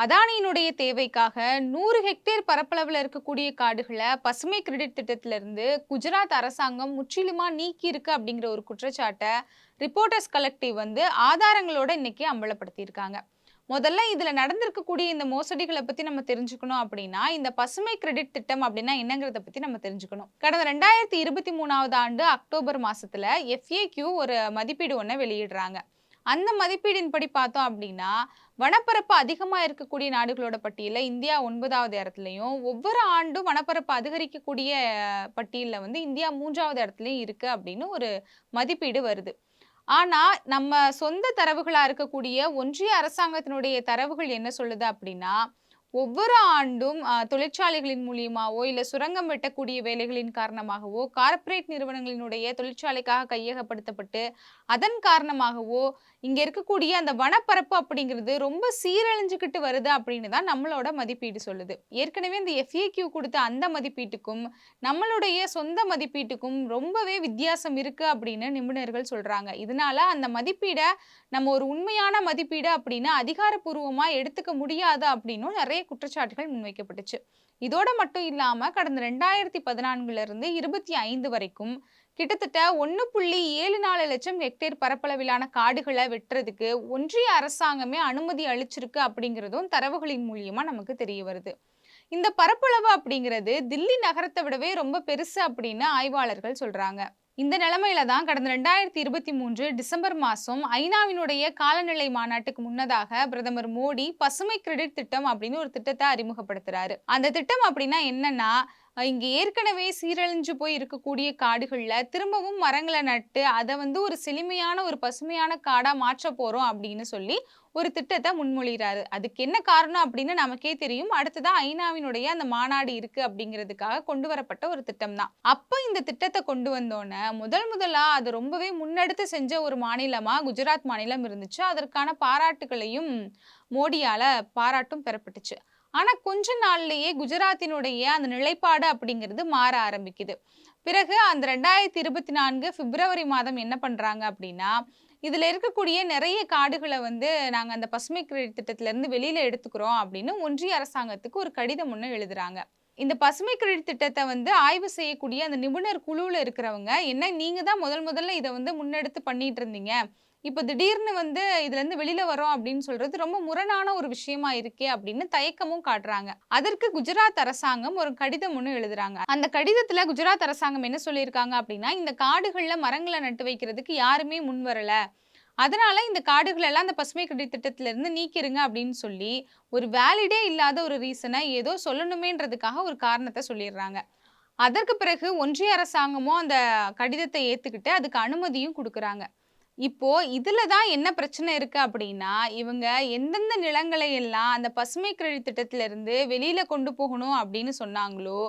அதானியினுடைய தேவைக்காக 100 ஹெக்டேர் பரப்பளவுல இருக்கக்கூடிய காடுகள பசுமை கிரெடிட் திட்டத்திலிருந்து குஜராத் அரசாங்கம் முற்றிலுமா நீக்கி இருக்கு அப்படிங்கிற ஒரு குற்றச்சாட்ட ரிப்போர்ட்டர்ஸ் கலெக்டிவ் வந்து ஆதாரங்களோட இன்னைக்கு அம்பலப்படுத்தியிருக்காங்க. முதல்ல இதுல நடந்திருக்கக்கூடிய இந்த மோசடிகளை பத்தி நம்ம தெரிஞ்சுக்கணும் அப்படின்னா, இந்த பசுமை கிரெடிட் திட்டம் அப்படின்னா என்னங்கிறத பத்தி நம்ம தெரிஞ்சுக்கணும். கடந்த 2023வது ஆண்டு அக்டோபர் மாசத்துல FAQ ஒரு மதிப்பீடு ஒண்ண வெளியிடுறாங்க. அந்த மதிப்பீடின்படி பார்த்தோம் அப்படின்னா, வனப்பரப்பு அதிகமா இருக்கக்கூடிய நாடுகளோட பட்டியல்ல இந்தியா 9வது இடத்துலயும், ஒவ்வொரு ஆண்டும் வனப்பரப்பு அதிகரிக்கக்கூடிய பட்டியல்ல வந்து இந்தியா 3வது இடத்துலயும் இருக்கு அப்படின்னு ஒரு மதிப்பீடு வருது. ஆனா, நம்ம சொந்த தரவுகளா இருக்கக்கூடிய ஒன்றிய அரசாங்கத்தினுடைய தரவுகள் என்ன சொல்லுது அப்படின்னா, ஒவ்வொரு ஆண்டும் தொழிற்சாலைகளின் மூலியமாவோ, இல்ல சுரங்கம் வெட்டக்கூடிய வேலைகளின் காரணமாகவோ, கார்ப்பரேட் நிறுவனங்களினுடைய தொழிற்சாலைக்காக கையகப்படுத்தப்பட்டு, அதன் காரணமாகவோ, இங்க இருக்கக்கூடிய அந்த வனப்பரப்பு அப்படிங்கிறது ரொம்ப சீரழிஞ்சுகிட்டு வருது அப்படின்னு தான் நம்மளோட மதிப்பீடு சொல்லுது. ஏற்கனவே இந்த FAQ குடுத்த அந்த மதிப்பீட்டுக்கும், நம்மளுடைய சொந்த மதிப்பீட்டுக்கும் ரொம்பவே வித்தியாசம் இருக்கு அப்படின்னு நிபுணர்கள் சொல்றாங்க. இதனால அந்த மதிப்பீட நம்ம ஒரு உண்மையான மதிப்பீடு அப்படின்னு அதிகாரப்பூர்வமா எடுத்துக்க முடியாது அப்படின்னும் நிறைய குற்றச்சாட்டுகள் முன்வைக்கப்பட்டுச்சு. இதோட மட்டும் இல்லாம கடந்த 2014ல இருந்து 25 வரைக்கும் கிட்டத்தட்ட 1.74 லட்சம் ஹெக்டேர் பரப்பளவிலான காடுகளை வெட்டுறதுக்கு ஒன்றிய அரசாங்கமே அனுமதி அளிச்சிருக்கு அப்படிங்கிறதும் தரவுகளின் மூலியமா நமக்கு தெரிய வருது. இந்த பரப்பளவு அப்படிங்கிறது தில்லி நகரத்தை விடவே ரொம்ப பெருசு அப்படின்னு ஆய்வாளர்கள் சொல்றாங்க. இந்த நிலைமையில தான் கடந்த 2023 டிசம்பர் மாசம் ஐநாவினுடைய காலநிலை மாநாட்டுக்கு முன்னதாக பிரதமர் மோடி பசுமை கிரெடிட் திட்டம் அப்படின்னு ஒரு திட்டத்தை அறிமுகப்படுத்துறாரு. அந்த திட்டம் அப்படின்னா என்னன்னா, இங்க ஏற்கனவே சீரழிஞ்சு போய் இருக்கக்கூடிய காடுகள்ல திரும்பவும் மரங்களை நட்டு அதை வந்து ஒரு செழுமையான ஒரு பசுமையான காடா மாற்ற போறோம் அப்படின்னு சொல்லி ஒரு திட்டத்தை முன்மொழிகிறாரு. அதுக்கு என்ன காரணம் அப்படின்னு நமக்கே தெரியும். அடுத்ததா ஐநாவினுடைய அந்த மாநாடு இருக்கு அப்படிங்கிறதுக்காக கொண்டு வரப்பட்ட ஒரு திட்டம் தான். அப்ப இந்த திட்டத்தை கொண்டு வந்தோன்னே முதலா அது ரொம்பவே முன்னெடுத்து செஞ்ச ஒரு மாநிலமா குஜராத் மாநிலம் இருந்துச்சு. அதற்கான பாராட்டுகளையும் மோடியால பாராட்டும் பெறப்பட்டுச்சு. ஆனா கொஞ்ச நாள்லயே குஜராத்தினுடைய அந்த நிலைப்பாடு அப்படிங்கிறது மாற ஆரம்பிக்குது. பிறகு அந்த 2024 பிப்ரவரி மாதம் என்ன பண்றாங்க அப்படின்னா, இதுல இருக்கக்கூடிய நிறைய காடுகளை வந்து நாங்க அந்த பசுமை கிரெடிட் திட்டத்துல இருந்து வெளியில எடுத்துக்கிறோம் அப்படின்னு ஒன்றிய அரசாங்கத்துக்கு ஒரு கடிதம் ஒண்ணு எழுதுறாங்க. இந்த பசுமை கிரெடிட் திட்டத்தை வந்து ஆய்வு செய்யக்கூடிய அந்த நிபுணர் குழுவுல இருக்கிறவங்க, என்ன நீங்க தான் முதல்ல இதை வந்து முன்னெடுத்து பண்ணிட்டு இருந்தீங்க. இப்ப திடீர்னு வந்து இதுல இருந்து வெளியில வரோம் அப்படின்னு சொல்றது ரொம்ப முரணான ஒரு விஷயமா இருக்கே அப்படின்னு தயக்கமும் காட்டுறாங்க. அதற்கு குஜராத் அரசாங்கம் ஒரு கடிதம் ஒண்ணு எழுதுறாங்க. அந்த கடிதத்துல குஜராத் அரசாங்கம் என்ன சொல்லியிருக்காங்க அப்படின்னா, இந்த காடுகள்ல மரங்களை நட்டு வைக்கிறதுக்கு யாருமே முன் வரல. அதனால இந்த காடுகள் எல்லாம் அந்த பசுமை கிரெடிட் திட்டத்துல இருந்து நீக்கிருங்க அப்படின்னு சொல்லி ஒரு வேலிடே இல்லாத ஒரு ரீசனை ஏதோ சொல்லணுமேன்றதுக்காக ஒரு காரணத்தை சொல்லிடுறாங்க. அதற்கு பிறகு ஒன்றிய அரசாங்கமும் அந்த கடிதத்தை ஏத்துக்கிட்டு அதுக்கு அனுமதியும் கொடுக்குறாங்க. இப்போ இதுல தான் என்ன பிரச்சனை இருக்கு அப்படின்னா, இவங்க எந்தெந்த நிலங்களை எல்லாம் அந்த பசுமை கிரெடிட் திட்டத்துல இருந்து வெளியில கொண்டு போகணும் அப்படின்னு சொன்னாங்களோ,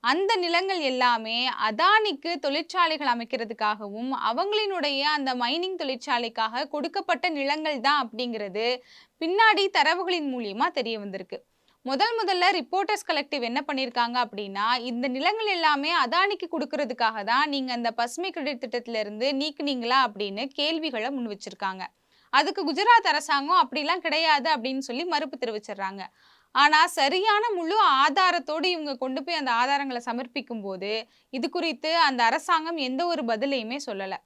அந்த நிலங்கள் எல்லாமே அதானிக்கு தொழிற்சாலைகள் அமைக்கிறதுக்காகவும், அவங்களினுடைய அந்த மைனிங் தொழிற்சாலைக்காக கொடுக்கப்பட்ட நிலங்கள் தான் அப்படிங்கிறது பின்னாடி தரவுகளின் மூலியமா தெரிய வந்திருக்கு. முதல்ல ரிப்போர்ட்டர்ஸ் கலெக்டிவ் என்ன பண்ணியிருக்காங்க அப்படின்னா, இந்த நிலங்கள் எல்லாமே அதானிக்கு குடுக்குறதுக்காக தான் நீங்க அந்த பசுமை கிரெடிட் திட்டத்துல இருந்து நீக்குனீங்களா அப்படின்னு கேள்விகள முன் வச்சிருக்காங்க. அதுக்கு குஜராத் அரசாங்கம் அப்படிலாம் கிடையாது அப்படின்னு சொல்லி மறுப்பு தெரிவிச்சிடுறாங்க. ஆனா சரியான முழு ஆதாரத்தோடு இவங்க கொண்டு போய் அந்த ஆதாரங்கள சமர்ப்பிக்கும்போது, இது குறித்து அந்த அரசாங்கம் எந்த ஒரு பதிலையுமே சொல்லல.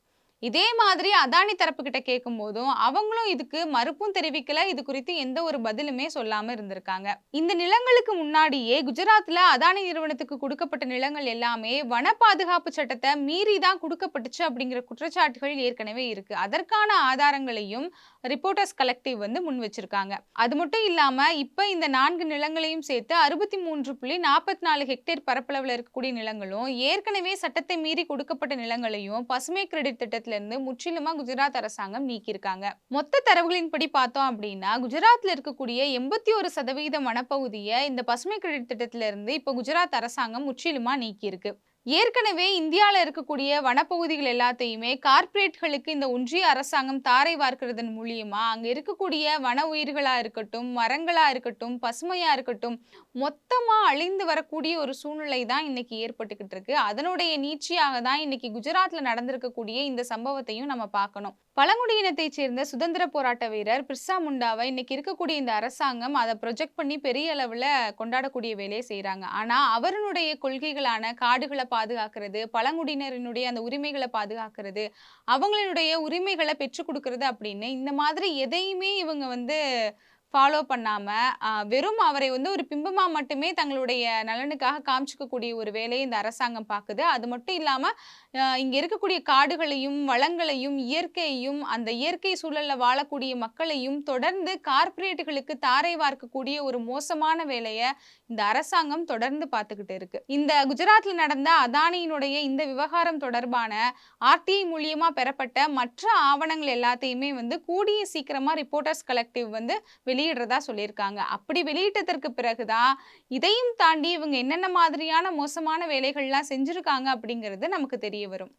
இதே மாதிரி அதானி தரப்புகிட்ட கேட்கும்போதும், அவங்களும் இதுக்கு மறுப்பும் தெரிவிக்கல. இது குறித்து எந்த ஒரு பதிலுமே சொல்லாம இருந்திருக்காங்க. இந்த நிலங்களுக்கு முன்னாடியே குஜராத்ல அதானி நிறுவனத்துக்கு குடுக்கப்பட்ட நிலங்கள் எல்லாமே வன பாதுகாப்பு சட்டத்த மீறி தான் குடுக்கப்பட்டுச்சு அப்படிங்கிற குற்றச்சாட்டுகள் ஏற்கனவே இருக்கு. அதற்கான ஆதாரங்களையும் ரிப்போர்ட்டர்ஸ் கலெக்டிவ் வந்து முன் வச்சிருக்காங்க. அது மட்டும் இல்லாம இப்ப இந்த 4 நிலங்களையும் சேர்த்து 63.44 ஹெக்டேர் பரப்பளவுல இருக்கக்கூடிய நிலங்களும், ஏற்கனவே சட்டத்தை மீறி கொடுக்கப்பட்ட நிலங்களையும் பசுமை கிரெடிட் திட்டத்துல இருந்து முற்றிலுமா குஜராத் அரசாங்கம் நீக்கியிருக்காங்க. மொத்த தரவுகளின்படி பார்த்தோம் அப்படின்னா, குஜராத்ல இருக்கக்கூடிய 81% வனப்பகுதியை இந்த பசுமை கிரெடிட் திட்டத்துல இருந்து இப்ப குஜராத் அரசாங்கம் முற்றிலுமா நீக்கியிருக்கு. ஏற்கனவே இந்தியால இருக்கக்கூடிய வனப்பகுதிகள் எல்லாத்தையுமே கார்ப்பரேட்களுக்கு இந்த ஒன்றிய அரசாங்கம் தாரை வார்க்கிறதன் மூலியமா, அங்க இருக்கக்கூடிய வன உயிர்களா இருக்கட்டும், மரங்களா இருக்கட்டும், பசுமையா இருக்கட்டும், மொத்தமா அழிந்து வரக்கூடிய ஒரு சூழ்நிலை தான் இன்னைக்கு ஏற்பட்டுக்கிட்டு இருக்கு. அதனுடைய நீட்சியாக தான் இன்னைக்கு குஜராத்ல நடந்திருக்கக்கூடிய இந்த சம்பவத்தையும் நம்ம பார்க்கணும். பழங்குடியினத்தைச் சேர்ந்த சுதந்திர போராட்ட வீரர் பிர்சா முண்டாவை இன்னைக்கு இருக்கக்கூடிய இந்த அரசாங்கம் அத ப்ரொஜெக்ட் பண்ணி பெரிய அளவுல கொண்டாடக்கூடிய வேலைய செய்றாங்க. ஆனா, அவருடைய கொள்கைகளான காடுகள பாதுகாக்கிறது, பழங்குடியினரினுடைய அந்த உரிமைகள பாதுகாக்கிறது, அவங்களுடைய உரிமைகள பெற்றுக் குடுக்குறது அப்படின்னு இந்த மாதிரி எதையுமே இவங்க வந்து ஃபாலோ பண்ணாம, வெறும் அவரை வந்து ஒரு பிம்பமா மட்டுமே தங்களுடைய நலனுக்காக காமிச்சுக்கக்கூடிய ஒரு வேலைய இந்த அரசாங்கம் பாக்குது. அது மட்டும் இல்லாம, இங்க இருக்கக்கூடிய காடுகளையும், வளங்களையும், இயற்கையையும், அந்த இயற்கை சூழல்ல வாழக்கூடிய மக்களையும் தொடர்ந்து கார்ப்பரேட்டுகளுக்கு தாரை வார்க்கக்கூடிய ஒரு மோசமான வேலைய இந்த அரசாங்கம் தொடர்ந்து பார்த்துக்கிட்டு இருக்கு. இந்த குஜராத்ல நடந்த அதானியினுடைய இந்த விவகாரம் தொடர்பான ஆர்டிஐ மூலியமா பெறப்பட்ட மற்ற ஆவணங்கள் எல்லாத்தையுமே வந்து கூடிய சீக்கிரமா ரிப்போர்ட்டர்ஸ் கலெக்டிவ் வந்து வெளியிடுறதா சொல்லியிருக்காங்க. அப்படி வெளியிட்டதற்கு பிறகுதான் இதையும் தாண்டி இவங்க என்னென்ன மாதிரியான மோசமான வேலைகள்லாம் செஞ்சிருக்காங்க அப்படிங்கிறது நமக்கு தெரிய வரும்.